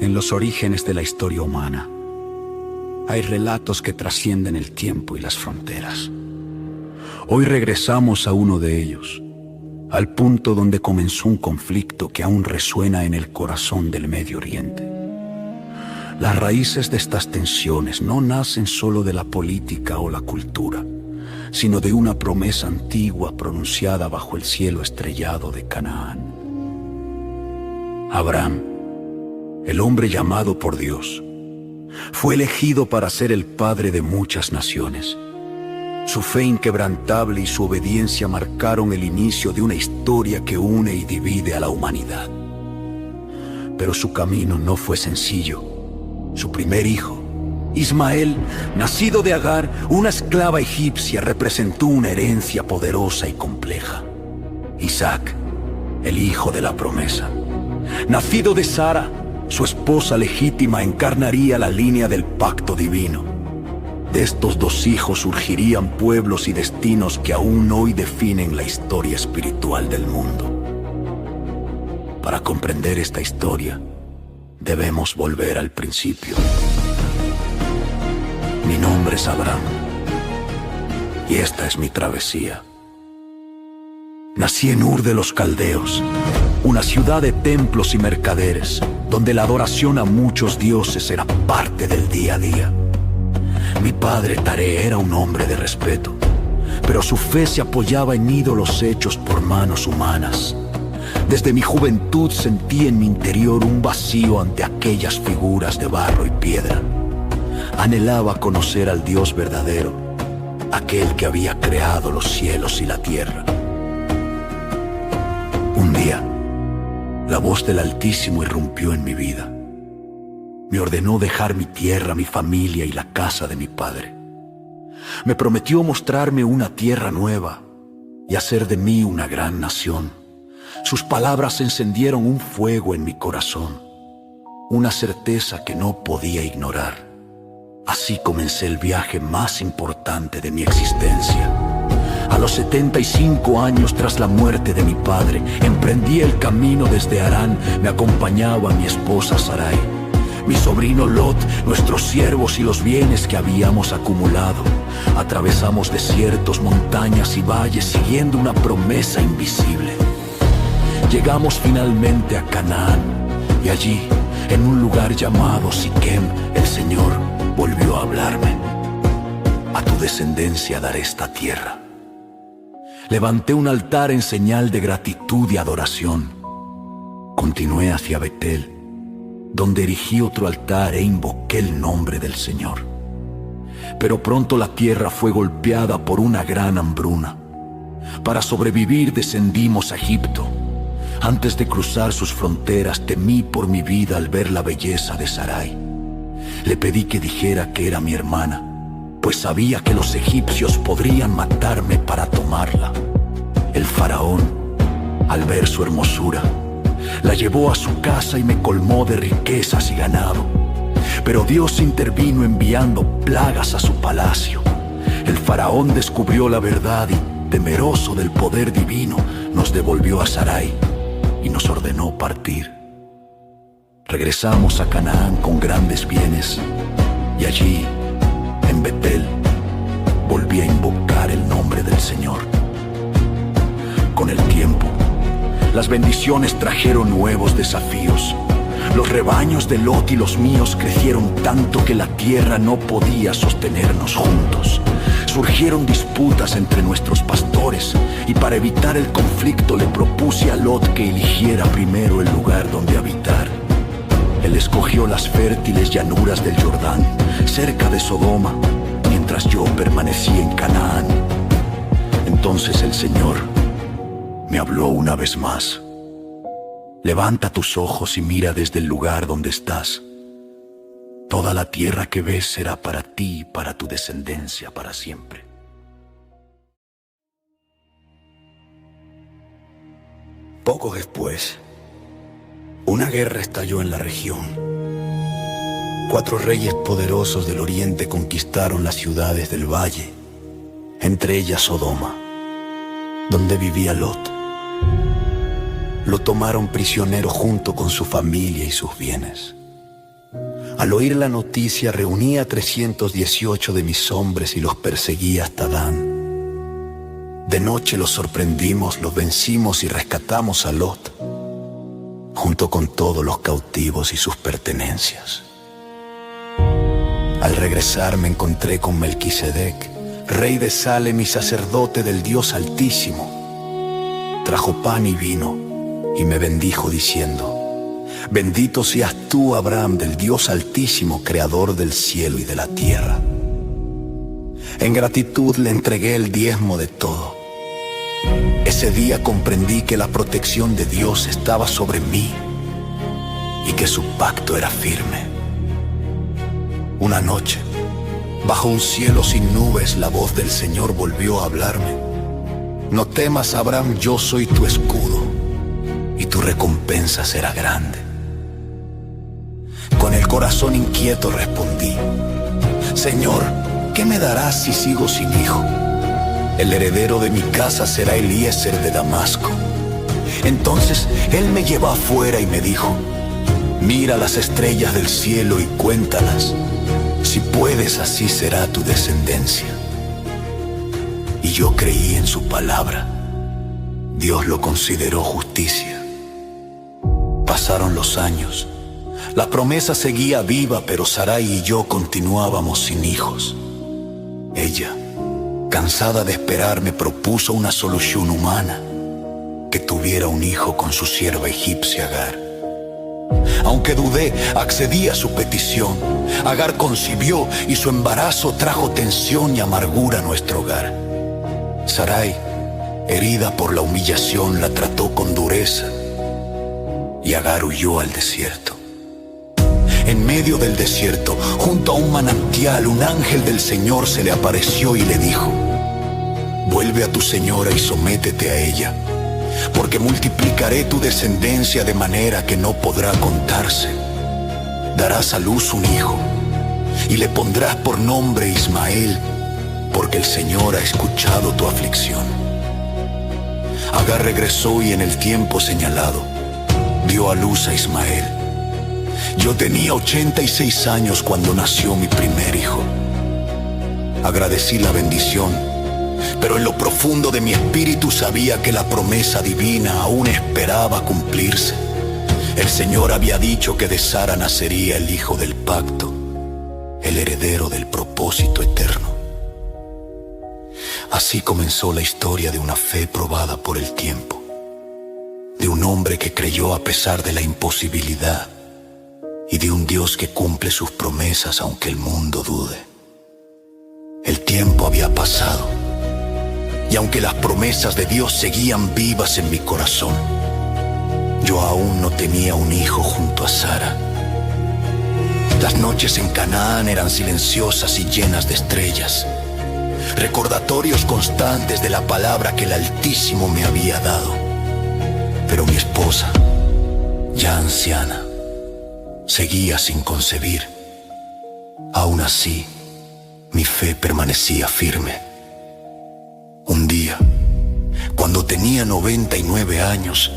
En los orígenes de la historia humana, hay relatos que trascienden el tiempo y las fronteras. Hoy regresamos a uno de ellos, al punto donde comenzó un conflicto que aún resuena en el corazón del Medio Oriente. Las raíces de estas tensiones no nacen solo de la política o la cultura, sino de una promesa antigua pronunciada bajo el cielo estrellado de Canaán. Abraham, el hombre llamado por Dios, fue elegido para ser el padre de muchas naciones. Su fe inquebrantable y su obediencia marcaron el inicio de una historia que une y divide a la humanidad. Pero su camino no fue sencillo. Su primer hijo, Ismael, nacido de Agar, una esclava egipcia, representó una herencia poderosa y compleja. Isaac, el hijo de la promesa, nacido de Sara, su esposa legítima, encarnaría la línea del pacto divino. De estos dos hijos surgirían pueblos y destinos que aún hoy definen la historia espiritual del mundo. Para comprender esta historia, debemos volver al principio. Mi nombre es Abraham, y esta es mi travesía. Nací en Ur de los Caldeos, una ciudad de templos y mercaderes, donde la adoración a muchos dioses era parte del día a día. Mi padre Taré era un hombre de respeto, pero su fe se apoyaba en ídolos hechos por manos humanas. Desde mi juventud sentí en mi interior un vacío ante aquellas figuras de barro y piedra. Anhelaba conocer al Dios verdadero, aquel que había creado los cielos y la tierra. Un día, la voz del Altísimo irrumpió en mi vida. Me ordenó dejar mi tierra, mi familia y la casa de mi padre. Me prometió mostrarme una tierra nueva y hacer de mí una gran nación. Sus palabras encendieron un fuego en mi corazón, una certeza que no podía ignorar. Así comencé el viaje más importante de mi existencia. A los 75 años tras la muerte de mi padre, emprendí el camino desde Harán. Me acompañaba mi esposa Sarai, mi sobrino Lot, nuestros siervos y los bienes que habíamos acumulado. Atravesamos desiertos, montañas y valles siguiendo una promesa invisible. Llegamos finalmente a Canaán y allí, en un lugar llamado Siquem, el Señor volvió a hablarme. A tu descendencia daré esta tierra. Levanté un altar en señal de gratitud y adoración. Continué hacia Betel, donde erigí otro altar e invoqué el nombre del Señor. Pero pronto la tierra fue golpeada por una gran hambruna. Para sobrevivir descendimos a Egipto. Antes de cruzar sus fronteras temí por mi vida al ver la belleza de Sarai. Le pedí que dijera que era mi hermana, pues sabía que los egipcios podrían matarme para tomarla. El faraón, al ver su hermosura, la llevó a su casa y me colmó de riquezas y ganado. Pero Dios intervino enviando plagas a su palacio. El faraón descubrió la verdad y, temeroso del poder divino, nos devolvió a Sarai y nos ordenó partir. Regresamos a Canaán con grandes bienes y allí, en Betel, volví a invocar el nombre del Señor. Con el tiempo, las bendiciones trajeron nuevos desafíos. Los rebaños de Lot y los míos crecieron tanto que la tierra no podía sostenernos juntos. Surgieron disputas entre nuestros pastores y para evitar el conflicto le propuse a Lot que eligiera primero el lugar donde habitar. Él escogió las fértiles llanuras del Jordán, cerca de Sodoma, mientras yo permanecí en Canaán. Entonces el Señor me habló una vez más. Levanta tus ojos y mira desde el lugar donde estás. Toda la tierra que ves será para ti y para tu descendencia para siempre. Poco después, una guerra estalló en la región. 4 reyes poderosos del oriente conquistaron las ciudades del valle, entre ellas Sodoma, donde vivía Lot. Lo tomaron prisionero junto con su familia y sus bienes. Al oír la noticia, reuní a 318 de mis hombres y los perseguí hasta Dan. De noche los sorprendimos, los vencimos y rescatamos a Lot, junto con todos los cautivos y sus pertenencias. Al regresar me encontré con Melquisedec, rey de Salem y sacerdote del Dios Altísimo. Trajo pan y vino y me bendijo diciendo: bendito seas tú, Abraham, del Dios Altísimo, creador del cielo y de la tierra. En gratitud le entregué el diezmo de todo. Ese día comprendí que la protección de Dios estaba sobre mí y que su pacto era firme. Una noche, bajo un cielo sin nubes, la voz del Señor volvió a hablarme. No temas, Abraham, yo soy tu escudo y tu recompensa será grande. Con el corazón inquieto respondí: Señor, ¿qué me darás si sigo sin hijo? El heredero de mi casa será Eliezer de Damasco. Entonces él me llevó afuera y me dijo: mira las estrellas del cielo y cuéntalas. Si puedes, así será tu descendencia. Y yo creí en su palabra. Dios lo consideró justicia. Pasaron los años. La promesa seguía viva, pero Sarai y yo continuábamos sin hijos. Ella, cansada de esperar, me propuso una solución humana: que tuviera un hijo con su sierva egipcia Agar. Aunque dudé, accedí a su petición. Agar concibió y su embarazo trajo tensión y amargura a nuestro hogar. Sarai, herida por la humillación, la trató con dureza y Agar huyó al desierto. En medio del desierto, junto a un manantial, un ángel del Señor se le apareció y le dijo: vuelve a tu señora y sométete a ella, porque multiplicaré tu descendencia de manera que no podrá contarse. Darás a luz un hijo y le pondrás por nombre Ismael, porque el Señor ha escuchado tu aflicción. Agar regresó y en el tiempo señalado dio a luz a Ismael. Yo tenía 86 años cuando nació mi primer hijo. Agradecí la bendición, pero en lo profundo de mi espíritu sabía que la promesa divina aún esperaba cumplirse. El Señor había dicho que de Sara nacería el hijo del pacto, el heredero del propósito eterno. Así comenzó la historia de una fe probada por el tiempo, de un hombre que creyó a pesar de la imposibilidad y de un Dios que cumple sus promesas aunque el mundo dude. El tiempo había pasado y aunque las promesas de Dios seguían vivas en mi corazón, yo aún no tenía un hijo junto a Sara. Las noches en Canaán eran silenciosas y llenas de estrellas, recordatorios constantes de la palabra que el Altísimo me había dado. Pero mi esposa, ya anciana, seguía sin concebir. Aún así, mi fe permanecía firme. Un día, cuando tenía 99 años,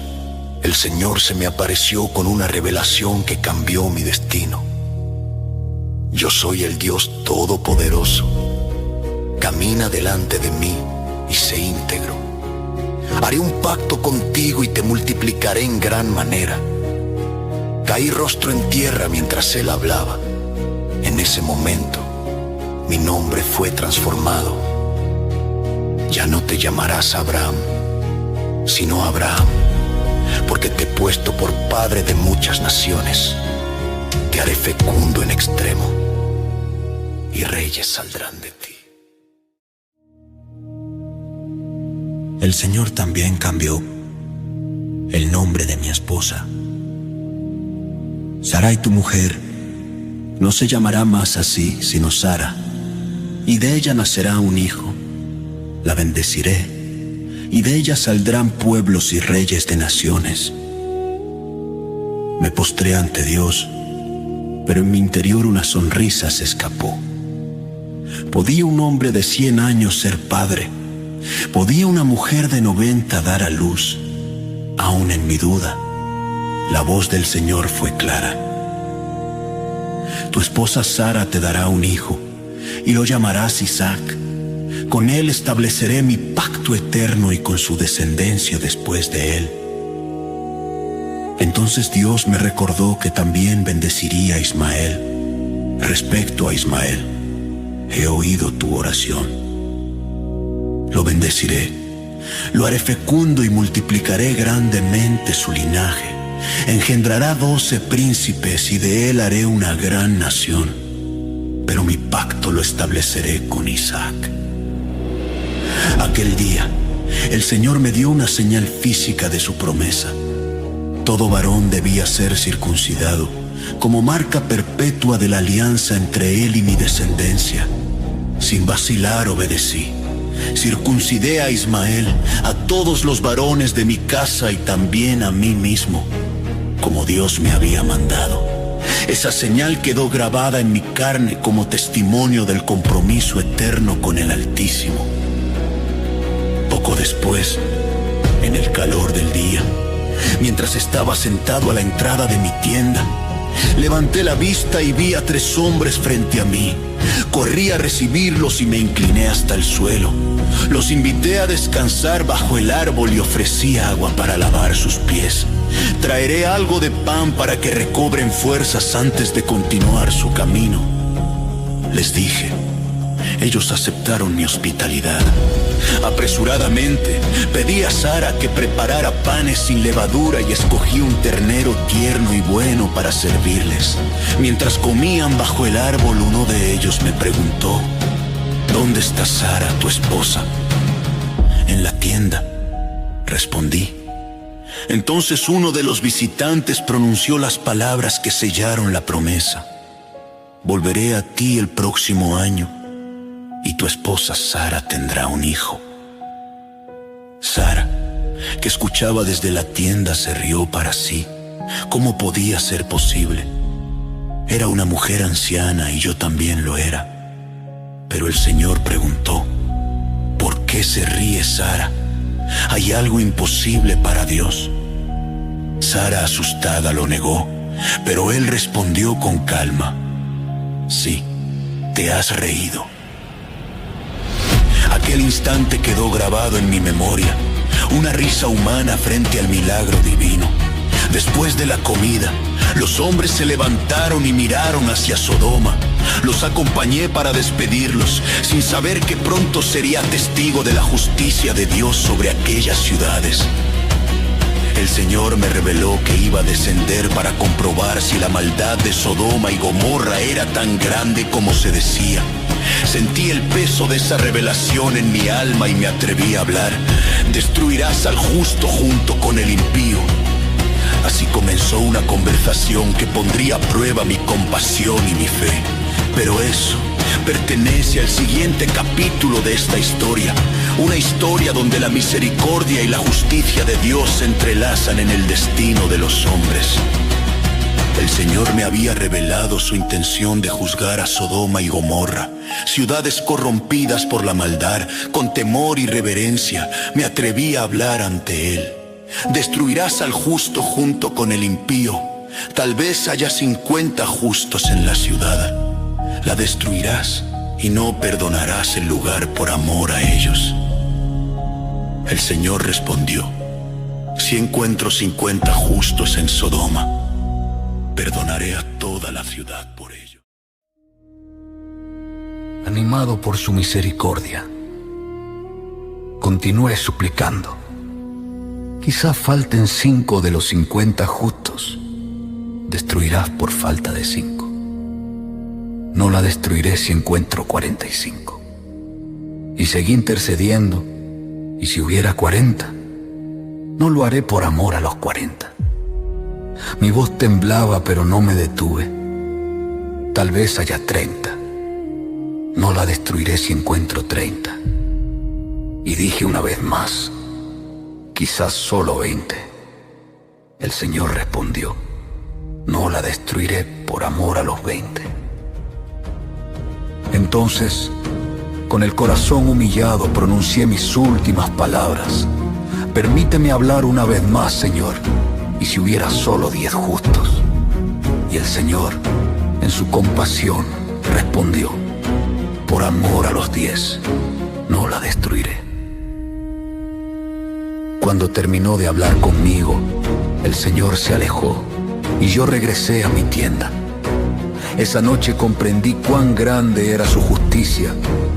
el Señor se me apareció con una revelación que cambió mi destino. Yo soy el Dios Todopoderoso. Camina delante de mí y sé íntegro. Haré un pacto contigo y te multiplicaré en gran manera. Caí rostro en tierra mientras él hablaba. En ese momento, mi nombre fue transformado. Ya no te llamarás Abraham, sino Abraham, porque te he puesto por padre de muchas naciones. Te haré fecundo en extremo, y reyes saldrán de ti. El Señor también cambió el nombre de mi esposa. Sarai, tu mujer, no se llamará más así, sino Sara, y de ella nacerá un hijo. La bendeciré, y de ella saldrán pueblos y reyes de naciones. Me postré ante Dios, pero en mi interior una sonrisa se escapó. ¿Podía un hombre de 100 años ser padre? ¿Podía una mujer de 90 dar a luz? Aún en mi duda, la voz del Señor fue clara. tu esposa Sara te dará un hijo, y lo llamarás Isaac. Con él estableceré mi pacto eterno y con su descendencia después de él. Entonces Dios me recordó que también bendeciría a Ismael. Respecto a Ismael, he oído tu oración. Lo bendeciré, lo haré fecundo y multiplicaré grandemente su linaje. Engendrará 12 príncipes y de él haré una gran nación. Pero mi pacto lo estableceré con Isaac. Aquel día, el Señor me dio una señal física de su promesa. Todo varón debía ser circuncidado, como marca perpetua de la alianza entre él y mi descendencia. Sin vacilar obedecí. Circuncidé a Ismael, a todos los varones de mi casa y también a mí mismo, como Dios me había mandado. Esa señal quedó grabada en mi carne como testimonio del compromiso eterno con el Altísimo. Poco después, en el calor del día, mientras estaba sentado a la entrada de mi tienda, levanté la vista y vi a 3 hombres frente a mí. Corrí a recibirlos y me incliné hasta el suelo. Los invité a descansar bajo el árbol y ofrecí agua para lavar sus pies. Traeré algo de pan para que recobren fuerzas antes de continuar su camino, les dije. Ellos aceptaron mi hospitalidad. Apresuradamente pedí a Sara que preparara panes sin levadura y escogí un ternero tierno y bueno para servirles. Mientras comían bajo el árbol, uno de ellos me preguntó: ¿dónde está Sara, tu esposa? En la tienda, respondí. Entonces uno de los visitantes pronunció las palabras que sellaron la promesa: volveré a ti el próximo año y tu esposa Sara tendrá un hijo. Sara, que escuchaba desde la tienda, se rió para sí. ¿Cómo podía ser posible? Era una mujer anciana y yo también lo era. Pero el Señor preguntó: ¿por qué se ríe Sara? ¿Hay algo imposible para Dios? Sara, asustada, lo negó, pero él respondió con calma: sí, te has reído. Aquel instante quedó grabado en mi memoria, una risa humana frente al milagro divino. Después de la comida, los hombres se levantaron y miraron hacia Sodoma. Los acompañé para despedirlos, sin saber que pronto sería testigo de la justicia de Dios sobre aquellas ciudades. El Señor me reveló que iba a descender para comprobar si la maldad de Sodoma y Gomorra era tan grande como se decía. Sentí el peso de esa revelación en mi alma y me atreví a hablar: destruirás al justo junto con el impío. Así comenzó una conversación que pondría a prueba mi compasión y mi fe. Pero eso pertenece al siguiente capítulo de esta historia, una historia donde la misericordia y la justicia de Dios se entrelazan en el destino de los hombres. El Señor me había revelado su intención de juzgar a Sodoma y Gomorra, ciudades corrompidas por la maldad. Con temor y reverencia me atreví a hablar ante Él. Destruirás al justo junto con el impío. Tal vez haya 50 justos en la ciudad. La destruirás y no perdonarás el lugar por amor a ellos. El Señor respondió: si encuentro 50 justos en Sodoma, perdonaré a toda la ciudad por ello. Animado por su misericordia, continué suplicando: quizá falten 5 de los 50 justos. Destruirás por falta de 5. No la destruiré si encuentro 45. Y seguí intercediendo, y si hubiera 40, no lo haré por amor a los 40. Mi voz temblaba, pero no me detuve. Tal vez haya 30. No la destruiré si encuentro 30. Y dije una vez más: quizás solo 20. El Señor respondió: no la destruiré por amor a los 20. Entonces, con el corazón humillado, pronuncié mis últimas palabras: permíteme hablar una vez más, Señor, y si hubiera solo 10 justos. Y el Señor, En su compasión respondió: por amor a los 10, no la destruiré. Cuando terminó de hablar conmigo, el Señor se alejó y yo regresé a mi tienda. Esa noche comprendí cuán grande era su justicia,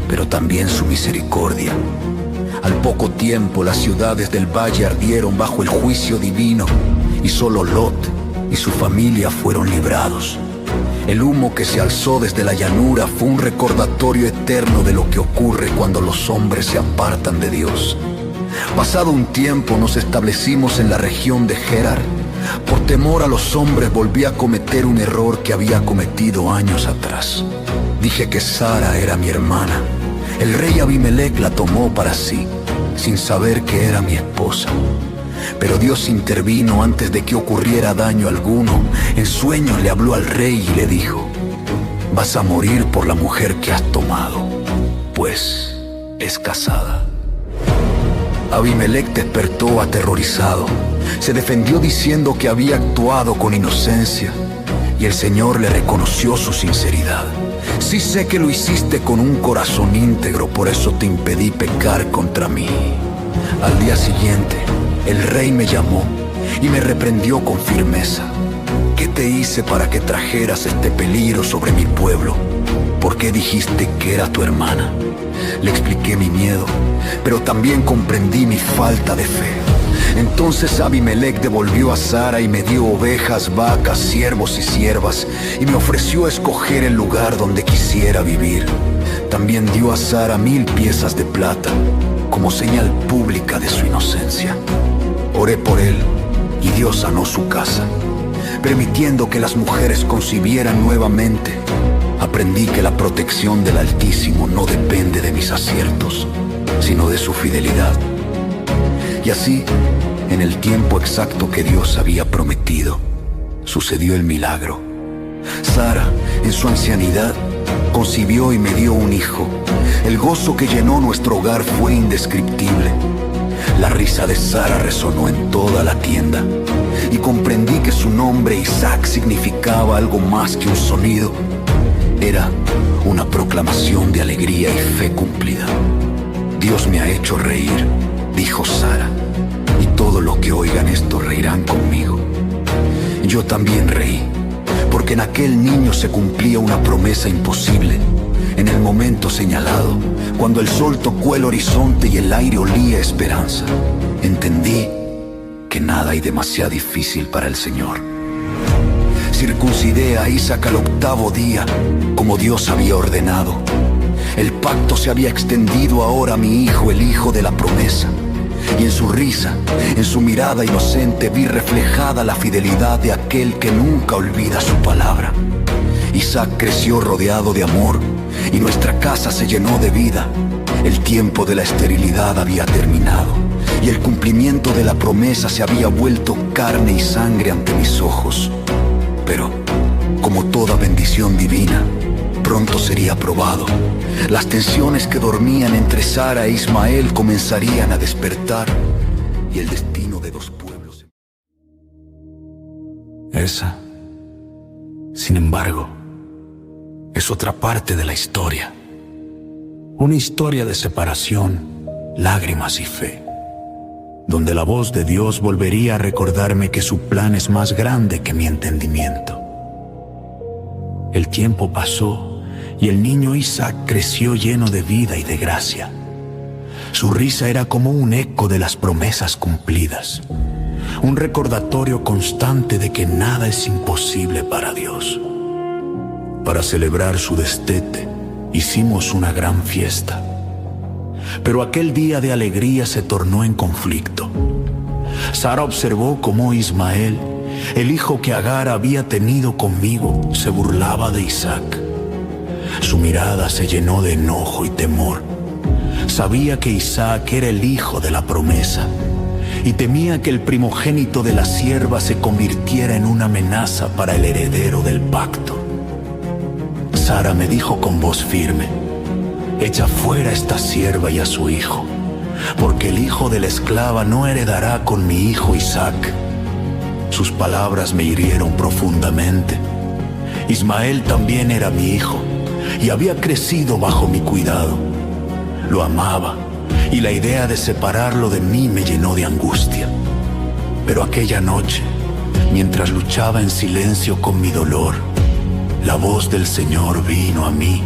pero también su misericordia. Al poco tiempo las ciudades del valle ardieron bajo el juicio divino y solo Lot y su familia fueron librados. El humo que se alzó desde la llanura fue un recordatorio eterno de lo que ocurre cuando los hombres se apartan de Dios. Pasado un tiempo nos establecimos en la región de Gerar. Por temor a los hombres volví a cometer un error que había cometido años atrás. Dije que Sara era mi hermana. El rey Abimelec la tomó para sí, sin saber que era mi esposa. Pero Dios intervino antes de que ocurriera daño alguno. En sueños le habló al rey y le dijo: vas a morir por la mujer que has tomado, pues es casada. Abimelec despertó aterrorizado. Se defendió diciendo que había actuado con inocencia, y el Señor le reconoció su sinceridad. Sí sé que lo hiciste con un corazón íntegro, por eso te impedí pecar contra mí. Al día siguiente, el rey me llamó y me reprendió con firmeza. ¿Qué te hice para que trajeras este peligro sobre mi pueblo? ¿Por qué dijiste que era tu hermana? Le expliqué mi miedo, pero también comprendí mi falta de fe. Entonces Abimelec devolvió a Sara y me dio ovejas, vacas, siervos y siervas, y me ofreció escoger el lugar donde quisiera vivir. También dio a Sara 1000 piezas de plata, como señal pública de su inocencia. Oré por él, y Dios sanó su casa, permitiendo que las mujeres concibieran nuevamente. Aprendí que la protección del Altísimo no depende de mis aciertos, sino de su fidelidad. Y así, en el tiempo exacto que Dios había prometido, sucedió el milagro. Sara, en su ancianidad, concibió y me dio un hijo. El gozo que llenó nuestro hogar fue indescriptible. La risa de Sara resonó en toda la tienda, y comprendí que su nombre Isaac significaba algo más que un sonido. Era una proclamación de alegría y fe cumplida. Dios me ha hecho reír, dijo Sara, y todo lo que oigan esto reirán conmigo. Yo también reí, porque en aquel niño se cumplía una promesa imposible. En el momento señalado, cuando el sol tocó el horizonte y el aire olía esperanza, entendí que nada hay demasiado difícil para el Señor. Circuncidé a Isaac al 8º día, como Dios había ordenado. El pacto se había extendido ahora a mi hijo, el hijo de la promesa. Y en su risa, en su mirada inocente, vi reflejada la fidelidad de aquel que nunca olvida su palabra. Isaac creció rodeado de amor, y nuestra casa se llenó de vida. El tiempo de la esterilidad había terminado, y el cumplimiento de la promesa se había vuelto carne y sangre ante mis ojos. Pero, como toda bendición divina, pronto sería probado. Las tensiones que dormían entre Sara e Ismael comenzarían a despertar, y el destino de 2 pueblos. Esa, sin embargo, es otra parte de la historia. Una historia de separación, lágrimas y fe, donde la voz de Dios volvería a recordarme que su plan es más grande que mi entendimiento. El tiempo pasó y el niño Isaac creció lleno de vida y de gracia. Su risa era como un eco de las promesas cumplidas, un recordatorio constante de que nada es imposible para Dios. Para celebrar su destete, hicimos una gran fiesta. Pero aquel día de alegría se tornó en conflicto. Sara observó cómo Ismael, el hijo que Agar había tenido conmigo, se burlaba de Isaac. Su mirada se llenó de enojo y temor. Sabía que Isaac era el hijo de la promesa, y temía que el primogénito de la sierva se convirtiera en una amenaza para el heredero del pacto. Sara me dijo con voz firme: echa fuera a esta sierva y a su hijo, porque el hijo de la esclava no heredará con mi hijo Isaac. Sus palabras me hirieron profundamente, Ismael también era mi hijo y había crecido bajo mi cuidado. Lo amaba y la idea de separarlo de mí me llenó de angustia. Pero aquella noche, mientras luchaba en silencio con mi dolor, la voz del Señor vino a mí.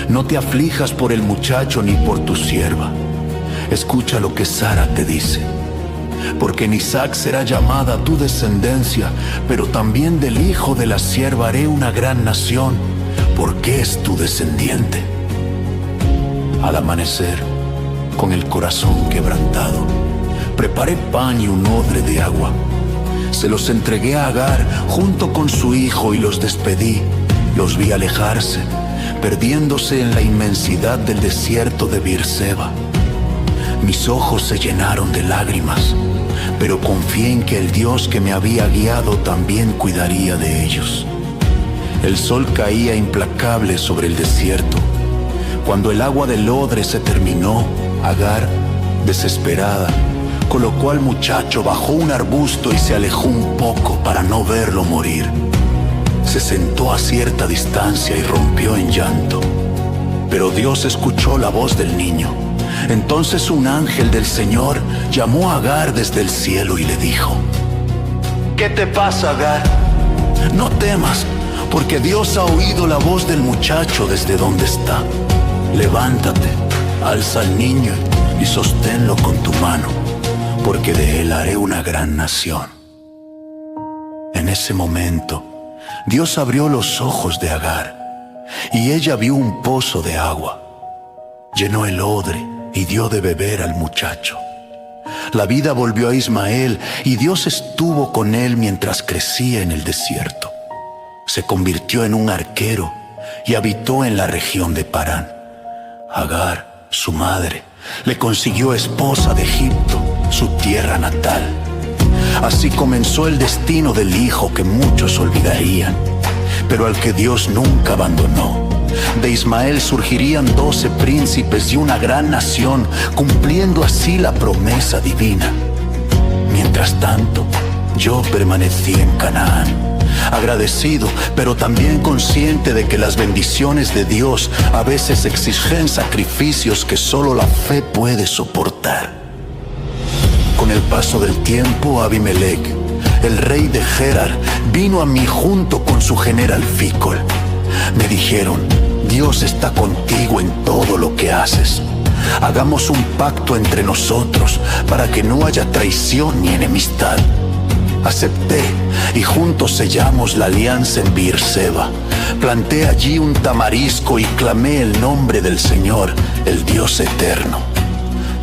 No te aflijas por el muchacho ni por tu sierva. Escucha lo que Sara te dice. Porque en Isaac será llamada tu descendencia, pero también del hijo de la sierva haré una gran nación, porque es tu descendiente. Al amanecer, con el corazón quebrantado, preparé pan y un odre de agua. Se los entregué a Agar junto con su hijo y los despedí. Los vi alejarse, perdiéndose en la inmensidad del desierto de Beerseba. Mis ojos se llenaron de lágrimas, pero confié en que el Dios que me había guiado también cuidaría de ellos. El sol caía implacable sobre el desierto. Cuando el agua del odre se terminó, Agar, desesperada, colocó al muchacho bajo un arbusto y se alejó un poco para no verlo morir. Se sentó a cierta distancia y rompió en llanto. Pero Dios escuchó la voz del niño. Entonces un ángel del Señor llamó a Agar desde el cielo y le dijo: ¿Qué te pasa, Agar? No temas, porque Dios ha oído la voz del muchacho desde donde está. Levántate, alza al niño y sosténlo con tu mano, porque de él haré una gran nación. En ese momento, Dios abrió los ojos de Agar, y ella vio un pozo de agua. Llenó el odre y dio de beber al muchacho. La vida volvió a Ismael y Dios estuvo con él mientras crecía en el desierto. Se convirtió en un arquero y habitó en la región de Parán. Agar, su madre, le consiguió esposa de Egipto, su tierra natal. Así comenzó el destino del hijo que muchos olvidarían, pero al que Dios nunca abandonó. De Ismael surgirían 12 príncipes y una gran nación, cumpliendo así la promesa divina. Mientras tanto, yo permanecí en Canaán, agradecido, pero también consciente de que las bendiciones de Dios a veces exigen sacrificios que solo la fe puede soportar. Con el paso del tiempo, Abimelech, el rey de Gerar, vino a mí junto con su general Ficol. Me dijeron: Dios está contigo en todo lo que haces. Hagamos un pacto entre nosotros para que no haya traición ni enemistad. Acepté y juntos sellamos la alianza en Beerseba. Planté allí un tamarisco y clamé el nombre del Señor, el Dios eterno.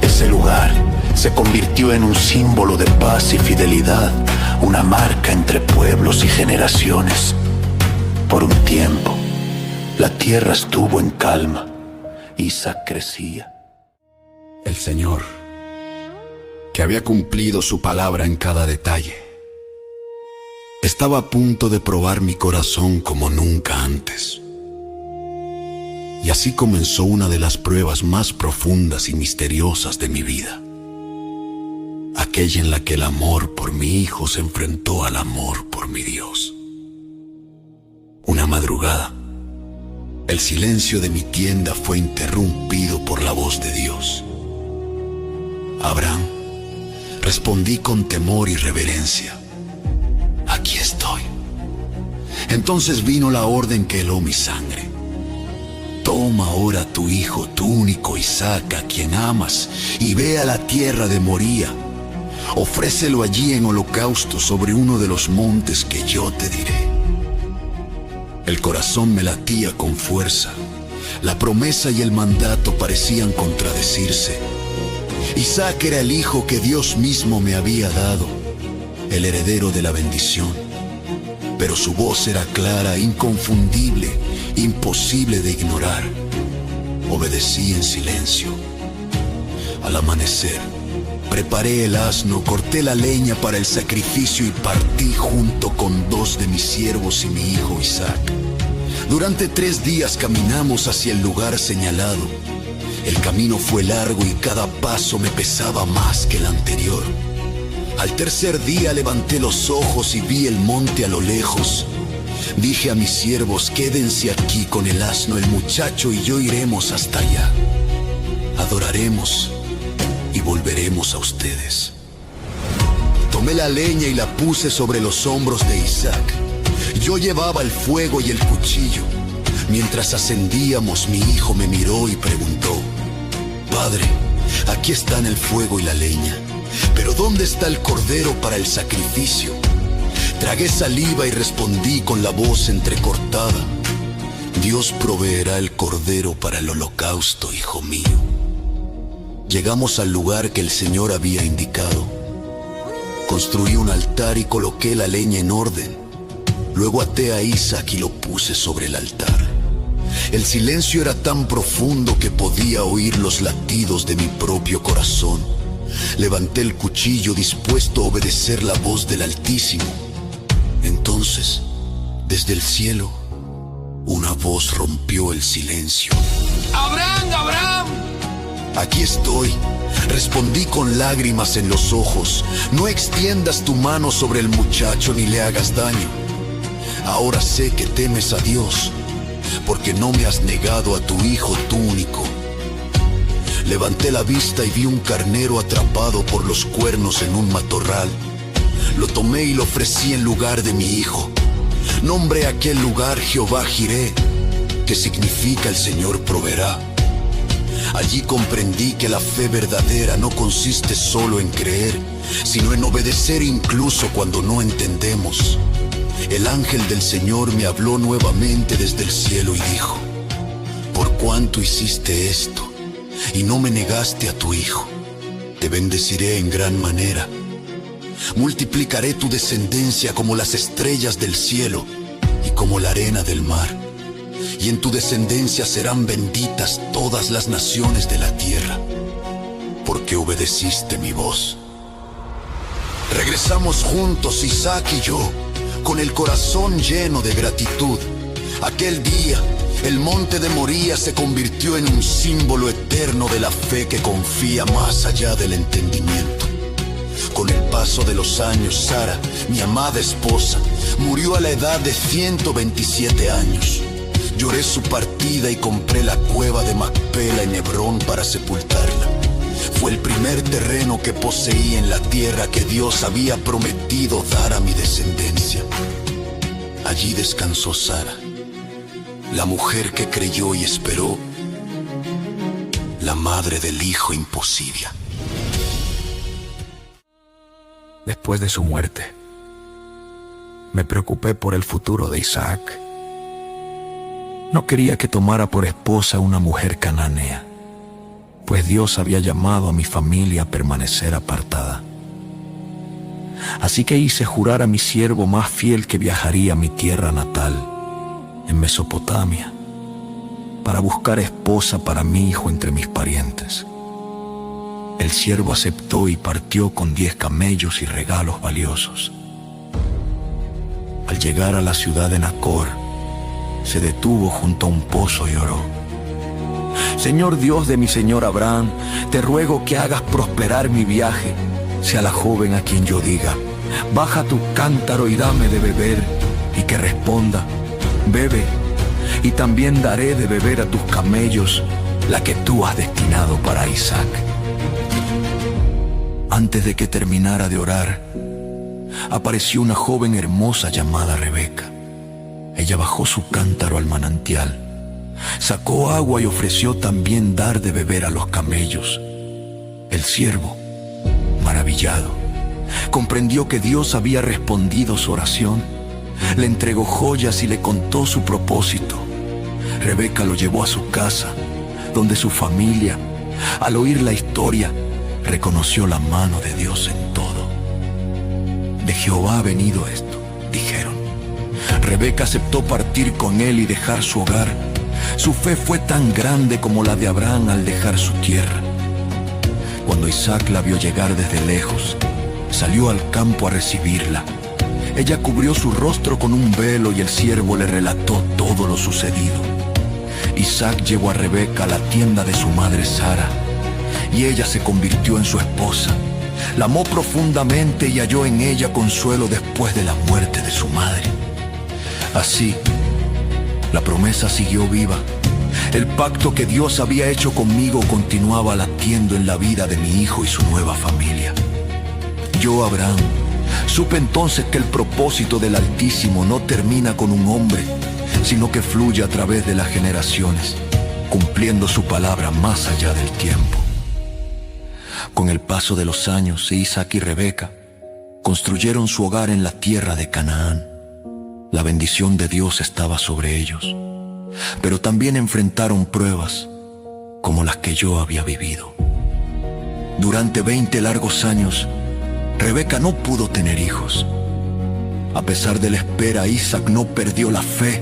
Ese lugar se convirtió en un símbolo de paz y fidelidad, una marca entre pueblos y generaciones. Por un tiempo, la tierra estuvo en calma. Isaac crecía. El Señor, que había cumplido su palabra en cada detalle, estaba a punto de probar mi corazón como nunca antes. Y así comenzó una de las pruebas más profundas y misteriosas de mi vida. Aquella en la que el amor por mi hijo se enfrentó al amor por mi Dios. Una madrugada, el silencio de mi tienda fue interrumpido por la voz de Dios. Abraham, respondí con temor y reverencia: aquí estoy. Entonces vino la orden que heló mi sangre: toma ahora a tu hijo, tu único Isaac, a quien amas, y ve a la tierra de Moría. Ofrécelo allí en holocausto sobre uno de los montes que yo te diré. El corazón me latía con fuerza. La promesa y el mandato parecían contradecirse. Isaac era el hijo que Dios mismo me había dado, el heredero de la bendición. Pero su voz era clara, inconfundible, imposible de ignorar. Obedecí en silencio. Al amanecer, preparé el asno, corté la leña para el sacrificio y partí junto con 2 de mis siervos y mi hijo Isaac. Durante 3 días caminamos hacia el lugar señalado. El camino fue largo y cada paso me pesaba más que el anterior. Al tercer día levanté los ojos y vi el monte a lo lejos. Dije a mis siervos, quédense aquí con el asno, el muchacho y yo iremos hasta allá. Adoraremos y volveremos a ustedes. Tomé la leña y la puse sobre los hombros de Isaac. Yo llevaba el fuego y el cuchillo. Mientras ascendíamos, mi hijo me miró y preguntó: Padre, aquí están el fuego y la leña, pero ¿dónde está el cordero para el sacrificio? Tragué saliva y respondí con la voz entrecortada: Dios proveerá el cordero para el holocausto, hijo mío. Llegamos al lugar que el Señor había indicado. Construí un altar y coloqué la leña en orden. Luego até a Isaac y lo puse sobre el altar. El silencio era tan profundo que podía oír los latidos de mi propio corazón. Levanté el cuchillo dispuesto a obedecer la voz del Altísimo. Entonces, desde el cielo, una voz rompió el silencio. ¡Abraham, Abraham! Aquí estoy, respondí con lágrimas en los ojos. No extiendas tu mano sobre el muchacho ni le hagas daño. Ahora sé que temes a Dios, porque no me has negado a tu hijo, tu único. Levanté la vista y vi un carnero atrapado por los cuernos en un matorral. Lo tomé y lo ofrecí en lugar de mi hijo. Nombré aquel lugar Jehová Jireh, que significa el Señor proveerá. Allí comprendí que la fe verdadera no consiste solo en creer, sino en obedecer incluso cuando no entendemos. El ángel del Señor me habló nuevamente desde el cielo y dijo: Por cuanto hiciste esto y no me negaste a tu hijo, te bendeciré en gran manera. Multiplicaré tu descendencia como las estrellas del cielo y como la arena del mar. Y en tu descendencia serán benditas todas las naciones de la tierra, porque obedeciste mi voz. Regresamos juntos, Isaac y yo, con el corazón lleno de gratitud. Aquel día, el monte de Moría se convirtió en un símbolo eterno de la fe que confía más allá del entendimiento. Con el paso de los años, Sara, mi amada esposa, murió a la edad de 127 años. Lloré su partida y compré la cueva de Macpela en Hebrón para sepultarla. Fue el primer terreno que poseí en la tierra que Dios había prometido dar a mi descendencia. Allí descansó Sara, la mujer que creyó y esperó, la madre del hijo imposible. Después de su muerte, me preocupé por el futuro de Isaac. No quería que tomara por esposa una mujer cananea, pues Dios había llamado a mi familia a permanecer apartada. Así que hice jurar a mi siervo más fiel que viajaría a mi tierra natal, en Mesopotamia, para buscar esposa para mi hijo entre mis parientes. El siervo aceptó y partió con 10 camellos y regalos valiosos. Al llegar a la ciudad de Nacor, se detuvo junto a un pozo y oró: Señor Dios de mi señor Abraham, te ruego que hagas prosperar mi viaje. Sea la joven a quien yo diga: baja tu cántaro y dame de beber, y que responda: bebe, y también daré de beber a tus camellos la que tú has destinado para Isaac. Antes de que terminara de orar, apareció una joven hermosa llamada Rebeca. Ella bajó su cántaro al manantial, sacó agua y ofreció también dar de beber a los camellos. El siervo, maravillado, comprendió que Dios había respondido su oración. Le entregó joyas y le contó su propósito. Rebeca lo llevó a su casa, donde su familia, al oír la historia, reconoció la mano de Dios en todo. De Jehová ha venido esto, dijeron. Rebeca aceptó partir con él y dejar su hogar. Su fe fue tan grande como la de Abraham al dejar su tierra. Cuando Isaac la vio llegar desde lejos, salió al campo a recibirla. Ella cubrió su rostro con un velo y el siervo le relató todo lo sucedido. Isaac llevó a Rebeca a la tienda de su madre Sara, y ella se convirtió en su esposa. La amó profundamente y halló en ella consuelo después de la muerte de su madre. Así, la promesa siguió viva. El pacto que Dios había hecho conmigo continuaba latiendo en la vida de mi hijo y su nueva familia. Yo, Abraham, supe entonces que el propósito del Altísimo no termina con un hombre, sino que fluye a través de las generaciones, cumpliendo su palabra más allá del tiempo. Con el paso de los años, Isaac y Rebeca construyeron su hogar en la tierra de Canaán. La bendición de Dios estaba sobre ellos, pero también enfrentaron pruebas como las que yo había vivido. Durante 20 largos años, Rebeca no pudo tener hijos. A pesar de la espera, Isaac no perdió la fe.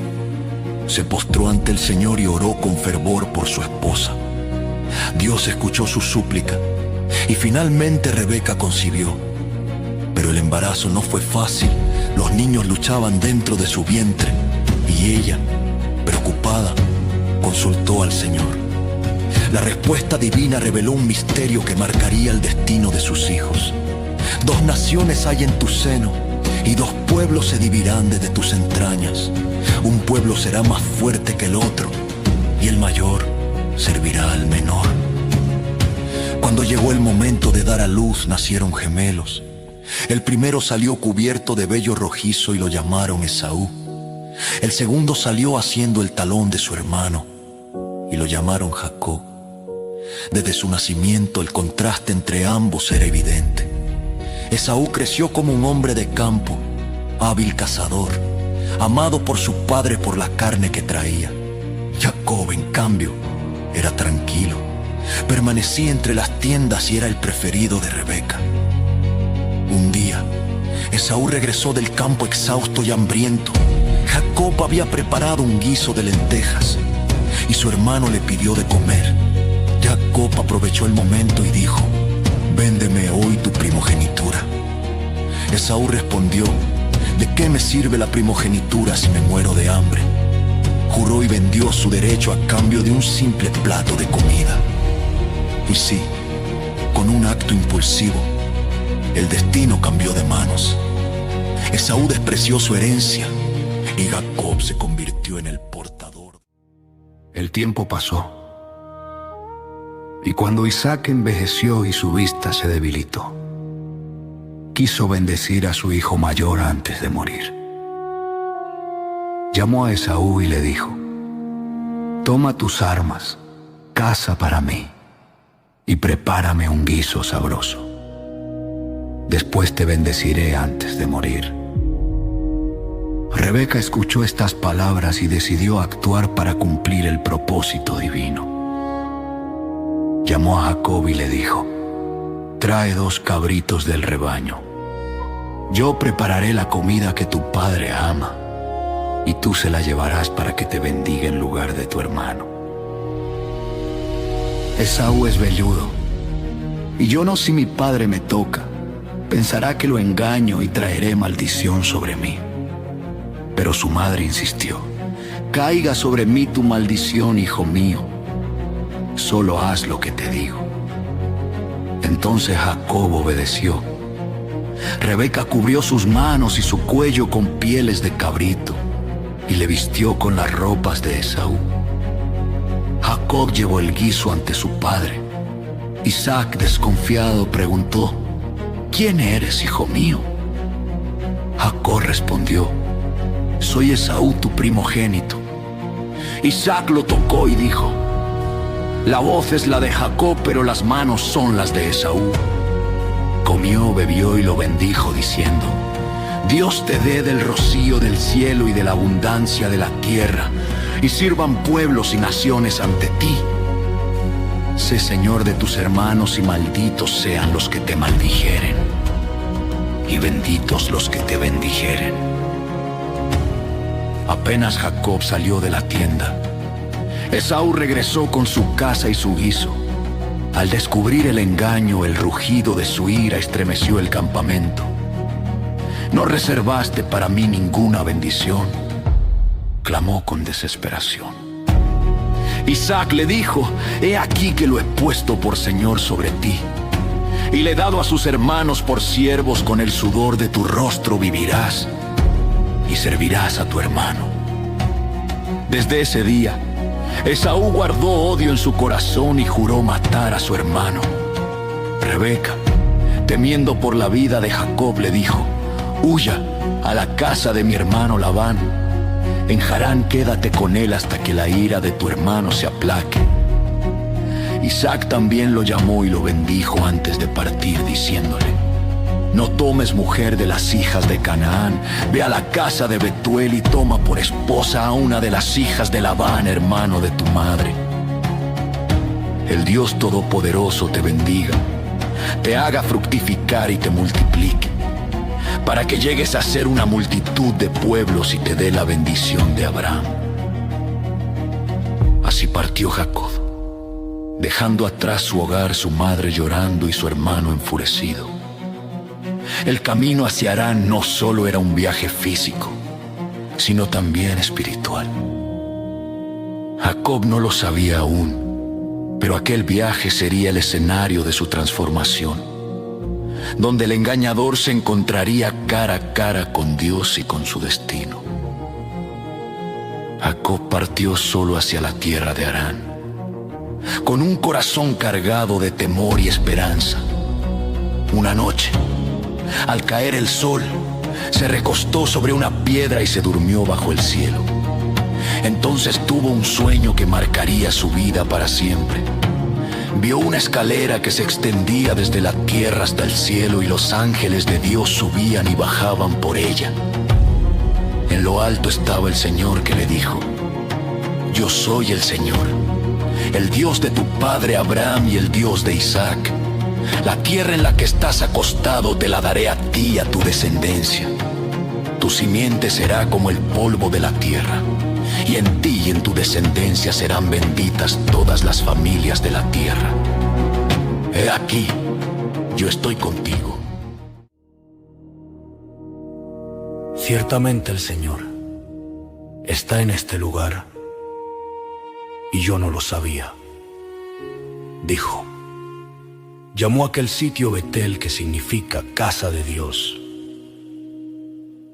Se postró ante el Señor y oró con fervor por su esposa. Dios escuchó su súplica y finalmente Rebeca concibió. Pero el embarazo no fue fácil. Los niños luchaban dentro de su vientre y ella, preocupada, consultó al Señor. La respuesta divina reveló un misterio que marcaría el destino de sus hijos. 2 naciones hay en tu seno, y 2 pueblos se dividirán desde tus entrañas. Un pueblo será más fuerte que el otro, y el mayor servirá al menor. Cuando llegó el momento de dar a luz, nacieron gemelos. El primero salió cubierto de vello rojizo y lo llamaron Esaú. El segundo salió haciendo el talón de su hermano y lo llamaron Jacob. Desde su nacimiento el contraste entre ambos era evidente. Esaú creció como un hombre de campo, hábil cazador, amado por su padre por la carne que traía. Jacob, en cambio, era tranquilo, permanecía entre las tiendas y era el preferido de Rebeca. Un día, Esaú regresó del campo exhausto y hambriento. Jacob había preparado un guiso de lentejas y su hermano le pidió de comer. Jacob aprovechó el momento y dijo: «Véndeme hoy tu primogenitura». Esaú respondió: «¿De qué me sirve la primogenitura si me muero de hambre?». Juró y vendió su derecho a cambio de un simple plato de comida. Y sí, con un acto impulsivo, el destino cambió de manos. Esaú despreció su herencia y Jacob se convirtió en el portador. El tiempo pasó, y cuando Isaac envejeció y su vista se debilitó, quiso bendecir a su hijo mayor antes de morir. Llamó a Esaú y le dijo: «Toma tus armas, caza para mí, y prepárame un guiso sabroso. Después te bendeciré antes de morir». Rebeca escuchó estas palabras y decidió actuar para cumplir el propósito divino. Llamó a Jacob y le dijo: «Trae 2 cabritos del rebaño. Yo prepararé la comida que tu padre ama, y tú se la llevarás para que te bendiga en lugar de tu hermano». Esaú es velludo, y yo no si mi padre me toca, pensará que lo engaño y traeré maldición sobre mí. Pero su madre insistió: «Caiga sobre mí tu maldición, hijo mío. Solo haz lo que te digo». Entonces Jacob obedeció. Rebeca cubrió sus manos y su cuello con pieles de cabrito y le vistió con las ropas de Esaú. Jacob llevó el guiso ante su padre. Isaac, desconfiado, preguntó: «¿Quién eres, hijo mío?». Jacob respondió: «Soy Esaú, tu primogénito». Isaac lo tocó y dijo: «La voz es la de Jacob, pero las manos son las de Esaú». Comió, bebió y lo bendijo, diciendo: «Dios te dé del rocío del cielo y de la abundancia de la tierra, y sirvan pueblos y naciones ante ti. Sé señor de tus hermanos, y malditos sean los que te maldijeren, y benditos los que te bendijeren». Apenas Jacob salió de la tienda, Esaú regresó con su casa y su guiso. Al descubrir el engaño, el rugido de su ira estremeció el campamento. «No reservaste para mí ninguna bendición», clamó con desesperación. Isaac le dijo: «He aquí que lo he puesto por señor sobre ti, y le he dado a sus hermanos por siervos, con el sudor de tu rostro vivirás». Y servirás a tu hermano. Desde ese día, Esaú guardó odio en su corazón y juró matar a su hermano. Rebeca, temiendo por la vida de Jacob, le dijo: huya a la casa de mi hermano Labán. En Harán quédate con él hasta que la ira de tu hermano se aplaque. Isaac también lo llamó y lo bendijo antes de partir, diciéndole: no tomes mujer de las hijas de Canaán. Ve a la casa de Betuel y toma por esposa a una de las hijas de Labán, hermano de tu madre. El Dios Todopoderoso te bendiga, te haga fructificar y te multiplique, para que llegues a ser una multitud de pueblos y te dé la bendición de Abraham. Así partió Jacob, dejando atrás su hogar, su madre llorando y su hermano enfurecido. El camino hacia Harán no solo era un viaje físico, sino también espiritual. Jacob no lo sabía aún, pero aquel viaje sería el escenario de su transformación, donde el engañador se encontraría cara a cara con Dios y con su destino. Jacob partió solo hacia la tierra de Harán, con un corazón cargado de temor y esperanza. Una noche, al caer el sol, se recostó sobre una piedra y se durmió bajo el cielo. Entonces tuvo un sueño que marcaría su vida para siempre. Vio una escalera que se extendía desde la tierra hasta el cielo y los ángeles de Dios subían y bajaban por ella. En lo alto estaba el Señor que le dijo: yo soy el Señor, el Dios de tu padre Abraham y el Dios de Isaac. La tierra en la que estás acostado te la daré a ti y a tu descendencia. Tu simiente será como el polvo de la tierra, y en ti y en tu descendencia serán benditas todas las familias de la tierra. He aquí, yo estoy contigo. Ciertamente el Señor está en este lugar, y yo no lo sabía. Dijo. Llamó a aquel sitio Betel, que significa casa de Dios,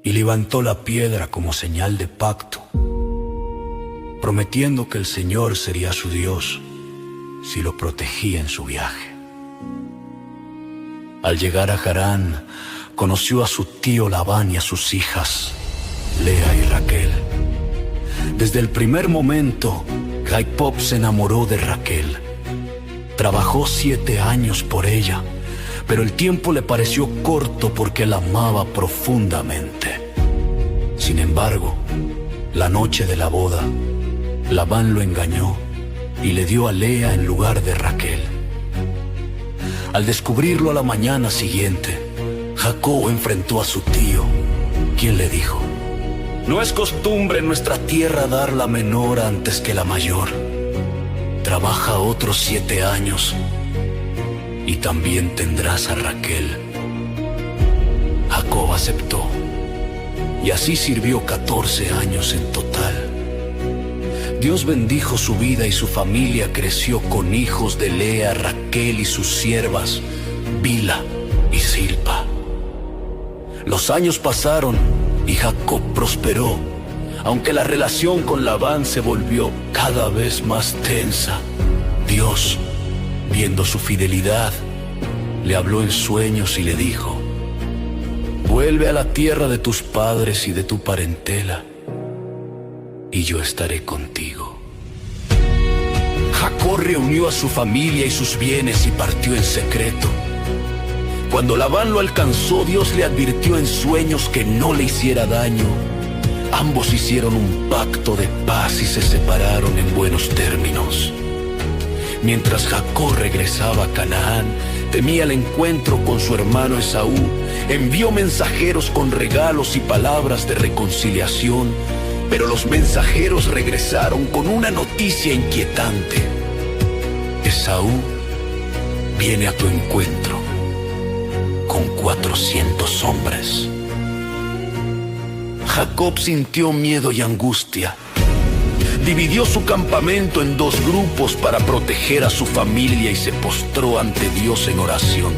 y levantó la piedra como señal de pacto, prometiendo que el Señor sería su Dios si lo protegía en su viaje. Al llegar a Harán, conoció a su tío Labán y a sus hijas, Lea y Raquel. Desde el primer momento, Jacob se enamoró de Raquel. Trabajó 7 años por ella, pero el tiempo le pareció corto porque la amaba profundamente. Sin embargo, la noche de la boda, Labán lo engañó y le dio a Lea en lugar de Raquel. Al descubrirlo a la mañana siguiente, Jacob enfrentó a su tío, quien le dijo: no es costumbre en nuestra tierra dar la menor antes que la mayor. Trabaja otros 7 años y también tendrás a Raquel. Jacob aceptó y así sirvió 14 años en total. Dios bendijo su vida y su familia creció con hijos de Lea, Raquel y sus siervas, Bila y Silpa. Los años pasaron y Jacob prosperó, aunque la relación con Labán se volvió cada vez más tensa. Dios, viendo su fidelidad, le habló en sueños y le dijo: vuelve a la tierra de tus padres y de tu parentela, y yo estaré contigo. Jacob reunió a su familia y sus bienes y partió en secreto. Cuando Labán lo alcanzó, Dios le advirtió en sueños que no le hiciera daño. Ambos hicieron un pacto de paz y se separaron en buenos términos. Mientras Jacob regresaba a Canaán, temía el encuentro con su hermano Esaú. Envió mensajeros con regalos y palabras de reconciliación, pero los mensajeros regresaron con una noticia inquietante: Esaú viene a tu encuentro con 400 hombres. Jacob sintió miedo y angustia. Dividió su campamento en 2 grupos para proteger a su familia y se postró ante Dios en oración.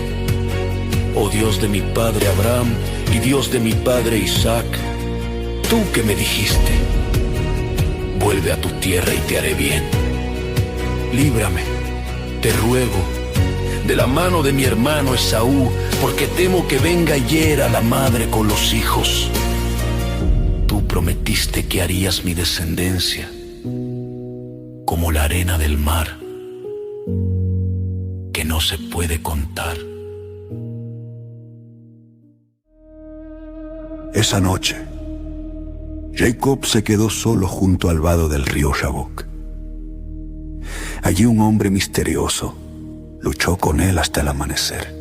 Oh Dios de mi padre Abraham y Dios de mi padre Isaac, tú que me dijiste: vuelve a tu tierra y te haré bien. Líbrame, te ruego, de la mano de mi hermano Esaú, porque temo que venga y hiera la madre con los hijos. Tú prometiste que harías mi descendencia como la arena del mar, que no se puede contar. Esa noche, Jacob se quedó solo junto al vado del río Jabbok. Allí un hombre misterioso luchó con él hasta el amanecer.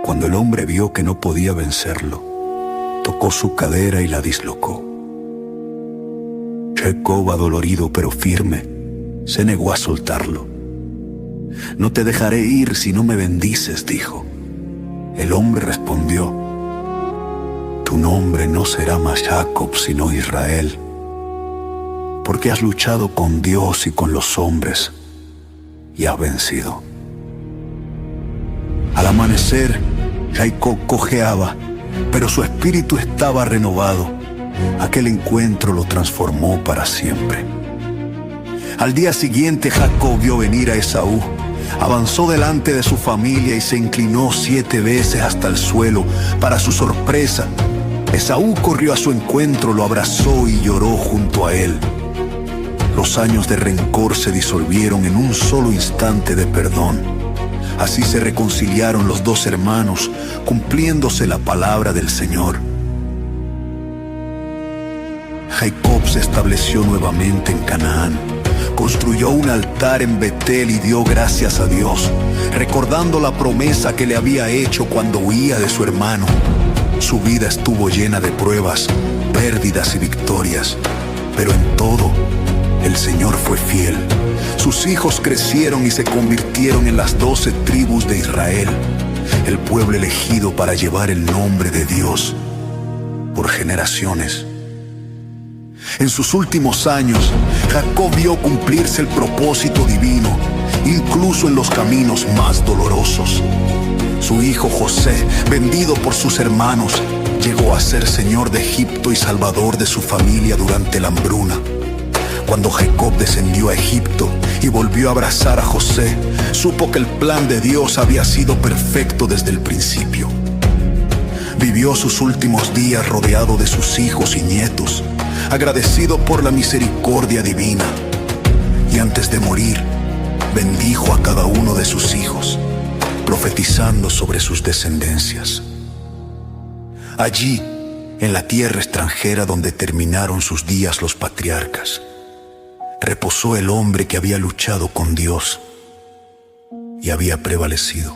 Cuando el hombre vio que no podía vencerlo, tocó su cadera y la dislocó. Jacob, adolorido pero firme, se negó a soltarlo. «No te dejaré ir si no me bendices», dijo. El hombre respondió: «Tu nombre no será más Jacob, sino Israel, porque has luchado con Dios y con los hombres y has vencido». Al amanecer, Jacob cojeaba, pero su espíritu estaba renovado. Aquel encuentro lo transformó para siempre. Al día siguiente, Jacob vio venir a Esaú. Avanzó delante de su familia y se inclinó 7 veces hasta el suelo. Para su sorpresa, Esaú corrió a su encuentro, lo abrazó y lloró junto a él. Los años de rencor se disolvieron en un solo instante de perdón. Así se reconciliaron los dos hermanos, cumpliéndose la palabra del Señor. Jacob se estableció nuevamente en Canaán. Construyó un altar en Betel y dio gracias a Dios, recordando la promesa que le había hecho cuando huía de su hermano. Su vida estuvo llena de pruebas, pérdidas y victorias, pero en todo, el Señor fue fiel. Sus hijos crecieron y se convirtieron en las 12 tribus de Israel, el pueblo elegido para llevar el nombre de Dios por generaciones. En sus últimos años, Jacob vio cumplirse el propósito divino, incluso en los caminos más dolorosos. Su hijo José, vendido por sus hermanos, llegó a ser señor de Egipto y salvador de su familia durante la hambruna. Cuando Jacob descendió a Egipto y volvió a abrazar a José, supo que el plan de Dios había sido perfecto desde el principio. Vivió sus últimos días rodeado de sus hijos y nietos, agradecido por la misericordia divina. Y antes de morir, bendijo a cada uno de sus hijos, profetizando sobre sus descendencias. Allí, en la tierra extranjera donde terminaron sus días los patriarcas, reposó el hombre que había luchado con Dios y había prevalecido.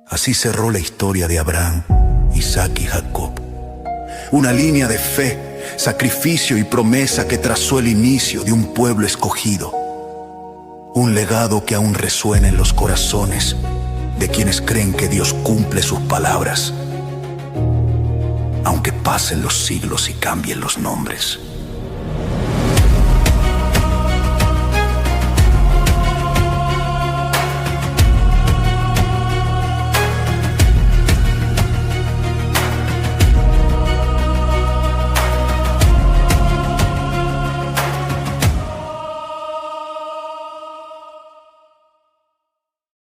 Así cerró la historia de Abraham, Isaac y Jacob. Una línea de fe, sacrificio y promesa que trazó el inicio de un pueblo escogido. Un legado que aún resuena en los corazones de quienes creen que Dios cumple sus palabras, aunque pasen los siglos y cambien los nombres.